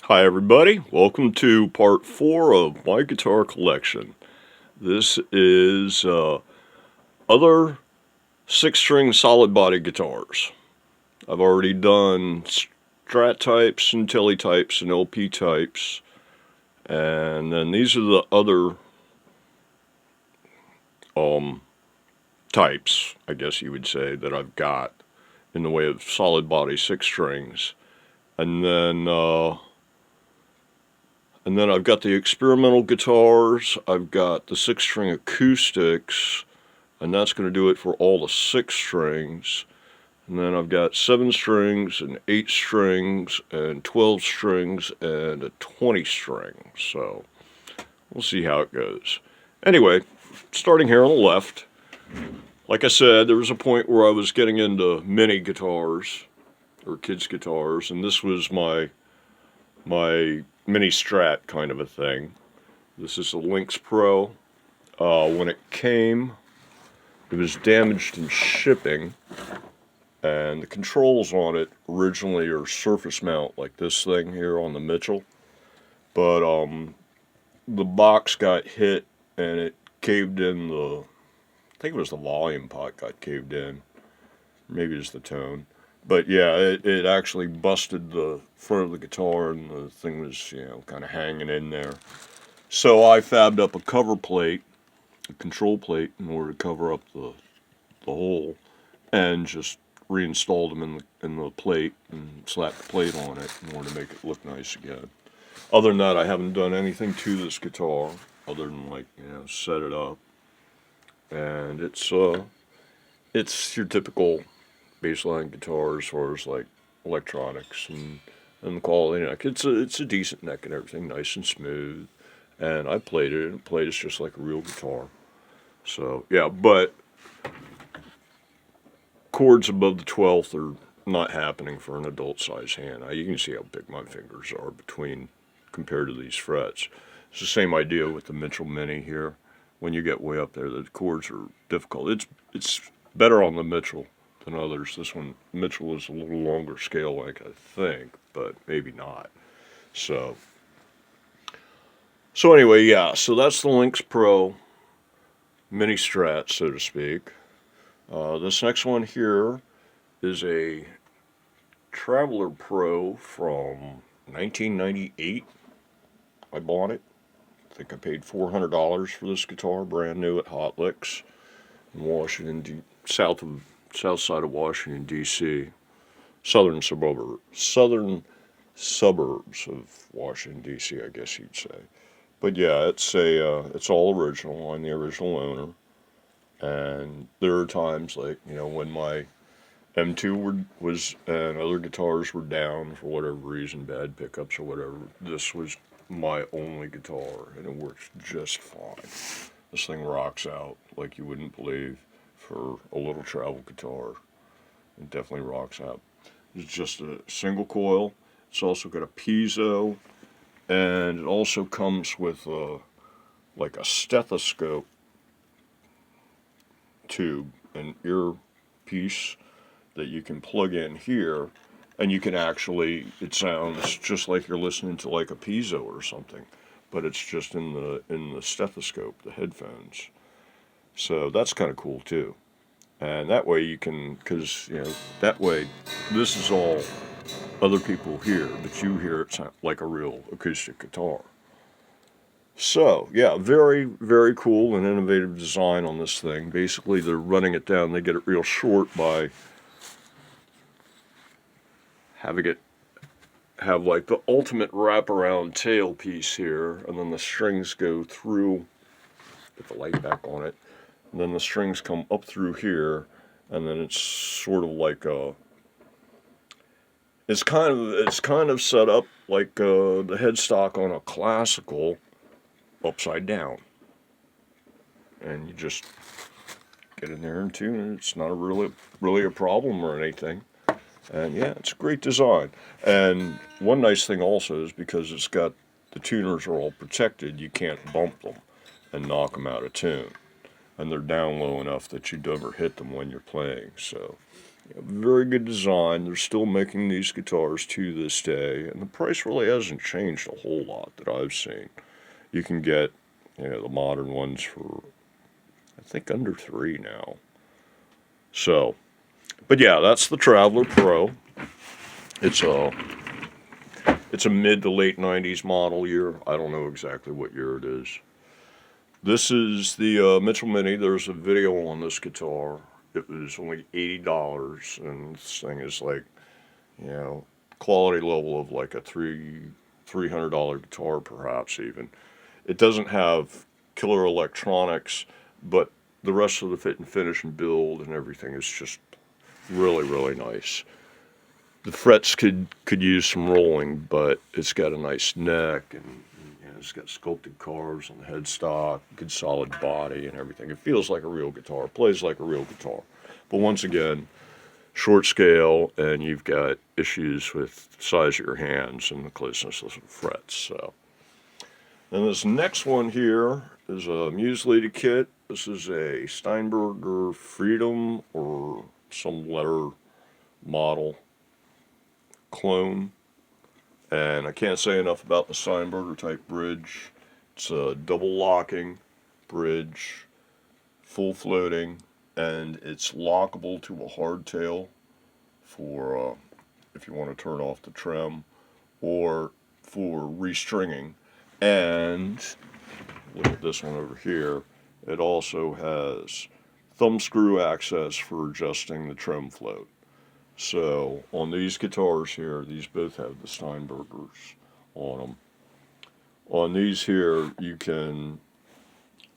Hi everybody, welcome to part 4 of my guitar collection. This is other 6-string solid body guitars. I've already done Strat types and Tele types and LP types, and then these are the other types, I guess you would say, that I've got in the way of solid body 6 strings. And then I've got the experimental guitars, I've got the 6-string acoustics, and that's going to do it for all the 6 strings. And then I've got 7 strings and 8 strings and 12 strings and a 20 string. So we'll see how it goes. Anyway, starting here on the left, like I said, there was a point where I was getting into mini guitars, or kids' guitars, and this was my mini Strat kind of a thing. This is a Lynx Pro. When it came, it was damaged in shipping, and the controls on it originally are surface mount, like this thing here on the Mitchel. But the box got hit and it caved in I think it was the volume pot got caved in. Maybe it's the tone. But yeah, it actually busted the front of the guitar and the thing was, kind of hanging in there. So I fabbed up a cover plate, a control plate, in order to cover up the hole, and just reinstalled them in the plate and slapped the plate on it in order to make it look nice again. Other than that, I haven't done anything to this guitar other than set it up. And it's your typical bassline guitar as far as like electronics and the quality neck. It's a decent neck and everything, nice and smooth. And I played it, and it plays just like a real guitar. So yeah, but chords above the 12th are not happening for an adult size hand. You can see how big my fingers are compared to these frets. It's the same idea with the Mitchel Mini here. When you get way up there, the chords are difficult. It's better on the Mitchel than others. This one, Mitchel, is a little longer scale length, I think, but maybe not. So anyway, yeah, so that's the Lynx Pro Mini Strat, so to speak. This next one here is a Traveler Pro from 1998. I bought it. I think I paid $400 for this guitar, brand new at Hot Licks in Washington, south side of Washington, D.C., southern suburbs of Washington, D.C., I guess you'd say. But yeah, it's all original. I'm the original owner. And there are times like, when my M2 was and other guitars were down for whatever reason, bad pickups or whatever, this was my only guitar, and it works just fine. This thing rocks out like you wouldn't believe for a little travel guitar. It definitely rocks out. It's just a single coil. It's also got a piezo, and it also comes with like a stethoscope tube, an earpiece that you can plug in here, and you can actually, it sounds just like you're listening to like a piezo or something, but it's just in the stethoscope, the headphones. So that's kind of cool too. And that way you can, because that way this is all other people hear, but you hear it sound like a real acoustic guitar. So, yeah, very, very cool and innovative design on this thing. Basically, they're running it down. They get it real short by having it have like the ultimate wraparound tail piece here, and then the strings go through, put the light back on it, and then the strings come up through here, and then it's sort of like it's kind of set up like the headstock on a classical, upside down, and you just get in there and tune it. It's not really a problem or anything, and yeah, it's a great design. And one nice thing also is because it's got the tuners are all protected, you can't bump them and knock them out of tune, and they're down low enough that you never hit them when you're playing. So Very good design. They're still making these guitars to this day, and the price really hasn't changed a whole lot that I've seen. You can get, the modern ones for, I think, under $3 now. So, but yeah, that's the Traveler Pro. It's a mid to late 90s model year. I don't know exactly what year it is. This is the Mitchel Mini. There's a video on this guitar. It was only $80, and this thing is like, quality level of like a $300 guitar, perhaps even. It doesn't have killer electronics, but the rest of the fit and finish and build and everything is just really, really nice. The frets could use some rolling, but it's got a nice neck, and it's got sculpted carves on the headstock, good solid body and everything. It feels like a real guitar, plays like a real guitar. But once again, short scale, and you've got issues with the size of your hands and the closeness of the frets. So, and this next one here is a Muse Lady kit. This is a Steinberger Freedom or some letter model clone, and I can't say enough about the Steinberger type bridge. It's a double locking bridge, full floating, and it's lockable to a hardtail for if you want to turn off the trem, or for restringing. And look at this one over here. It also has thumb screw access for adjusting the trem float. So on these guitars here, these both have the Steinbergers on them. On these here, you can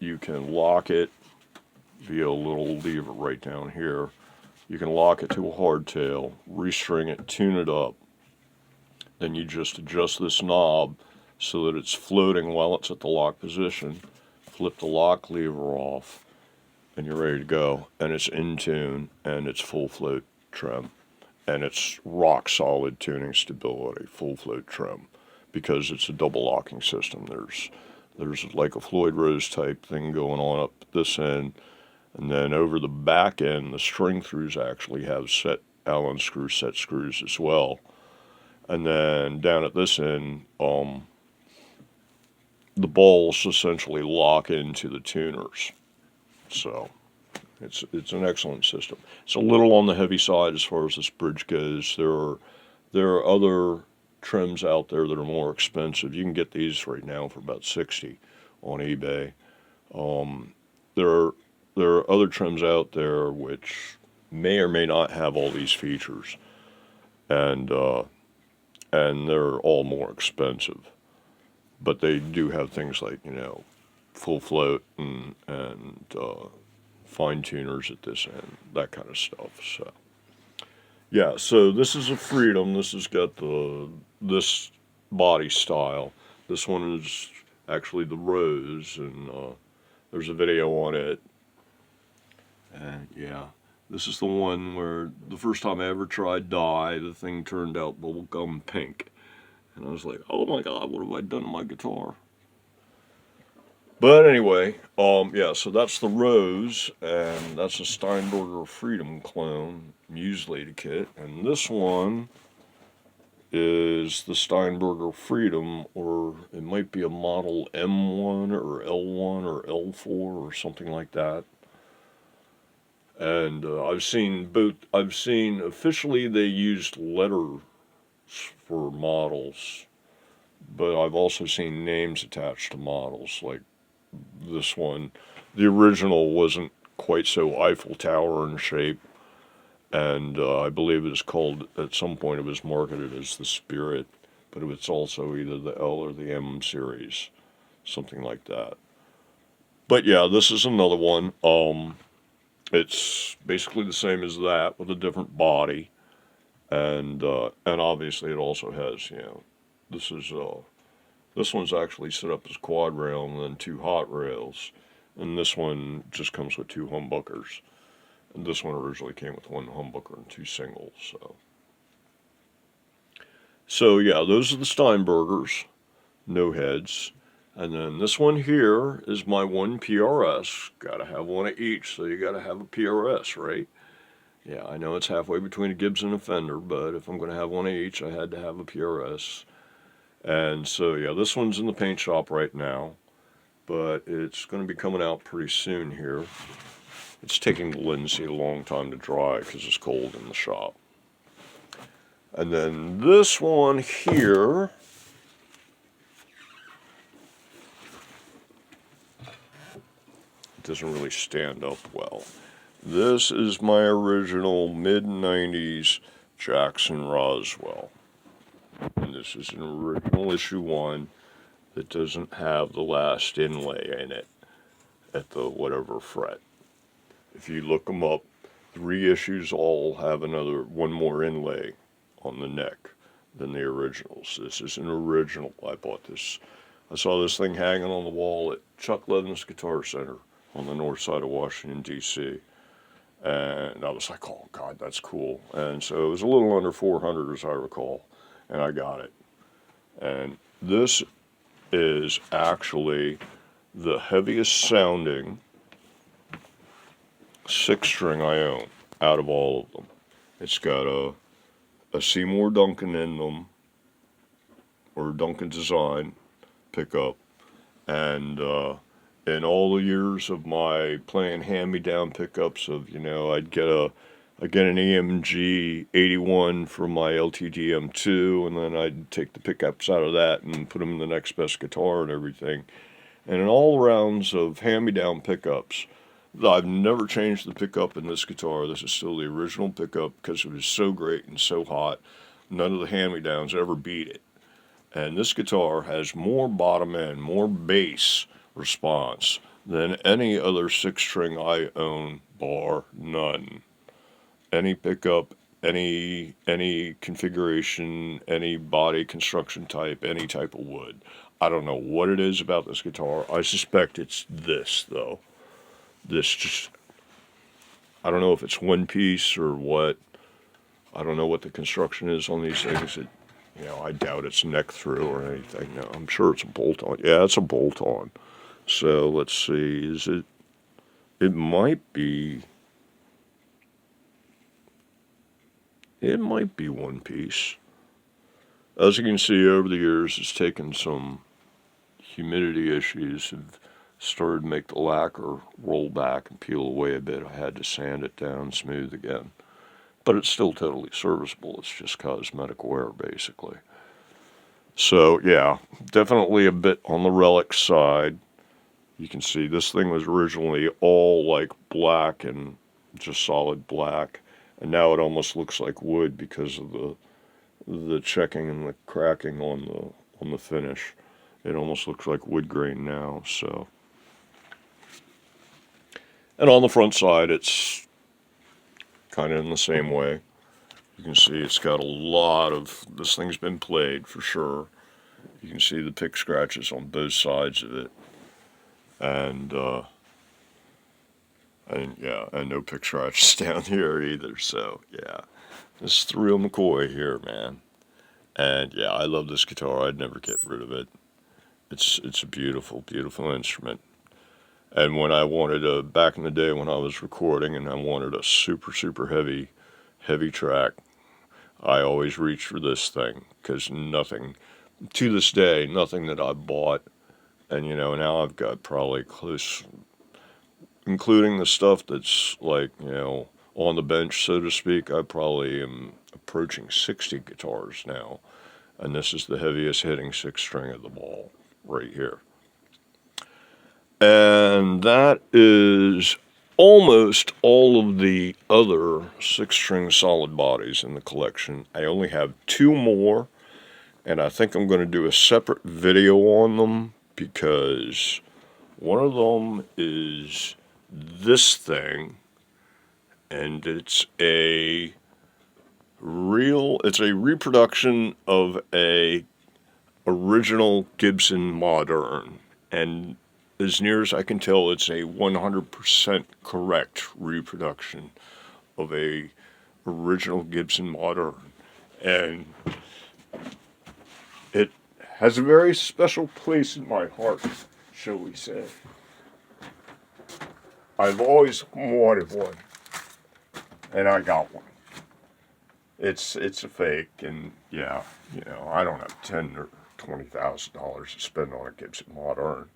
lock it via a little lever right down here. You can lock it to a hardtail, restring it, tune it up. Then you just adjust this knob so that it's floating while it's at the lock position. Flip the lock lever off, and you're ready to go. And it's in tune, and it's full float trem. And it's rock solid tuning stability, full float trem, because it's a double locking system. There's like a Floyd Rose type thing going on up this end, and then over the back end, the string throughs actually have set Allen screw set screws as well. And then down at this end, the balls essentially lock into the tuners. So it's an excellent system. It's a little on the heavy side as far as this bridge goes. There are other trims out there that are more expensive. You can get these right now for about $60 on eBay. There are other trims out there which may or may not have all these features, and they're all more expensive. But they do have things like full float and fine tuners at this end, that kind of stuff. So yeah, so this is a Freedom. This has got this body style. This one is actually the Rose, and there's a video on it. And yeah, this is the one where the first time I ever tried dye, the thing turned out bubblegum pink. And I was like, oh my God, what have I done to my guitar? But anyway, yeah, so that's the Rose, and that's a Steinberger Freedom clone, Muse Lady kit. And this one is the Steinberger Freedom, or it might be a model M1 or L1 or L4 or something like that. And I've seen both. I've seen officially they used letters for models, but I've also seen names attached to models, like this one. The original wasn't quite so Eiffel Tower in shape, and I believe it was called, at some point it was marketed as the Spirit, but it was also either the L or the M series, something like that. But yeah, this is another one. It's basically the same as that with a different body, and obviously it also has, this one's actually set up as quad rail and then 2 hot rails, and this one just comes with 2 humbuckers, and this one originally came with 1 humbucker and 2 singles. So yeah, those are the Steinbergers, no heads. And then this one here is my one PRS. Gotta have one of each, so you gotta have a PRS, right? Yeah, I know it's halfway between a Gibson and a Fender, but if I'm going to have one of each, I had to have a PRS. And so, yeah, this one's in the paint shop right now, but it's going to be coming out pretty soon here. It's taking Lindsay a long time to dry because it's cold in the shop. And then this one here, it doesn't really stand up well. This is my original mid-90s Jackson Roswell. And this is an original issue 1 that doesn't have the last inlay in it at the whatever fret. If you look them up, the reissues all have one more inlay on the neck than the originals. This is an original. I bought this. I saw this thing hanging on the wall at Chuck Levin's Guitar Center on the north side of Washington, D.C. And I was like, oh, God, that's cool. And so it was a little under $400, as I recall, and I got it. And this is actually the heaviest sounding 6-string I own out of all of them. It's got a Seymour Duncan in them, or Duncan design pickup, and in all the years of my playing hand-me-down pickups of, I'd get an EMG 81 from my LTD M2, and then I'd take the pickups out of that and put them in the next best guitar and everything. And in all rounds of hand-me-down pickups, I've never changed the pickup in this guitar. This is still the original pickup because it was so great and so hot. None of the hand-me-downs ever beat it. And this guitar has more bottom end, more bass response than any other 6-string I own, bar none. Any pickup, any configuration, any body construction type, any type of wood. I don't know what it is about this guitar. I suspect it's this, though. I don't know if it's one piece or what. I don't know what the construction is on these things. I doubt it's neck through or anything. No, I'm sure it's a bolt-on. Yeah, it's a bolt-on. So let's see. It might be one piece. As you can see, over the years, it's taken some humidity issues have started to make the lacquer roll back and peel away a bit. I had to sand it down smooth again. But it's still totally serviceable. It's just cosmetic wear, basically. So, yeah, definitely a bit on the relic side. You can see this thing was originally all like black and just solid black. And now it almost looks like wood because of the checking and the cracking on the finish. It almost looks like wood grain now, so. And on the front side, it's kind of in the same way. You can see it's got a lot of, this thing's been played for sure. You can see the pick scratches on both sides of it. And no pick scratches down here either, so yeah. This is the real McCoy here, man. And yeah, I love this guitar. I'd never get rid of it. It's a beautiful, beautiful instrument. And when I wanted back in the day when I was recording and I wanted a super, super heavy track, I always reached for this thing because nothing, to this day, nothing that I bought, and now I've got probably close, including the stuff that's like, on the bench, so to speak, I probably am approaching 60 guitars now. And this is the heaviest hitting 6-string of them all, right here. And that is almost all of the other 6-string solid bodies in the collection. I only have 2 more, and I think I'm going to do a separate video on them because one of them is this thing, and it's a reproduction of a original Gibson Modern, and as near as I can tell, it's a 100% correct reproduction of a original Gibson Modern, and it has a very special place in my heart, shall we say. I've always wanted one. and I got one. It's a fake, and yeah, you know, I don't have $10,000 or $20,000 to spend on a Gibson Modern.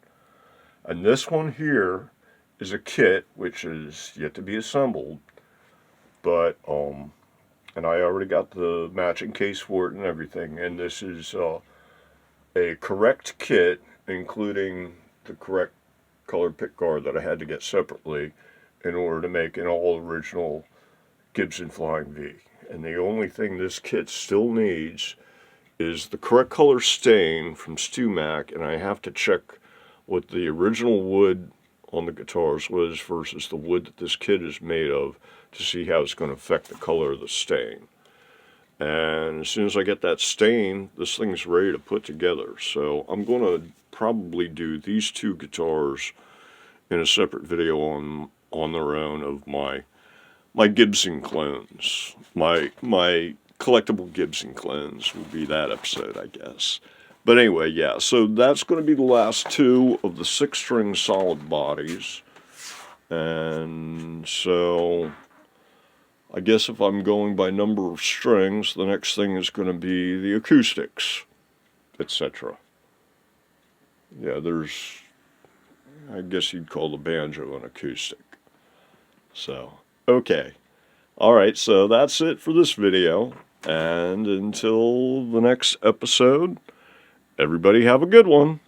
And this one here is a kit which is yet to be assembled, but and I already got the matching case for it and everything. And this is a correct kit, including the correct colored pick guard that I had to get separately in order to make an all original Gibson Flying V. And the only thing this kit still needs is the correct color stain from StewMac, and I have to check what the original wood on the guitars was versus the wood that this kit is made of to see how it's going to affect the color of the stain. And as soon as I get that stain, this thing's ready to put together. So I'm going to probably do these two guitars in a separate video on their own of my Gibson clones. My collectible Gibson clones will be that episode, I guess. But anyway, yeah, so that's going to be the last two of the 6-string solid bodies. And so I guess if I'm going by number of strings, the next thing is going to be the acoustics, etc. Yeah, I guess you'd call the banjo an acoustic. So, okay. Alright, so that's it for this video. And until the next episode, everybody have a good one.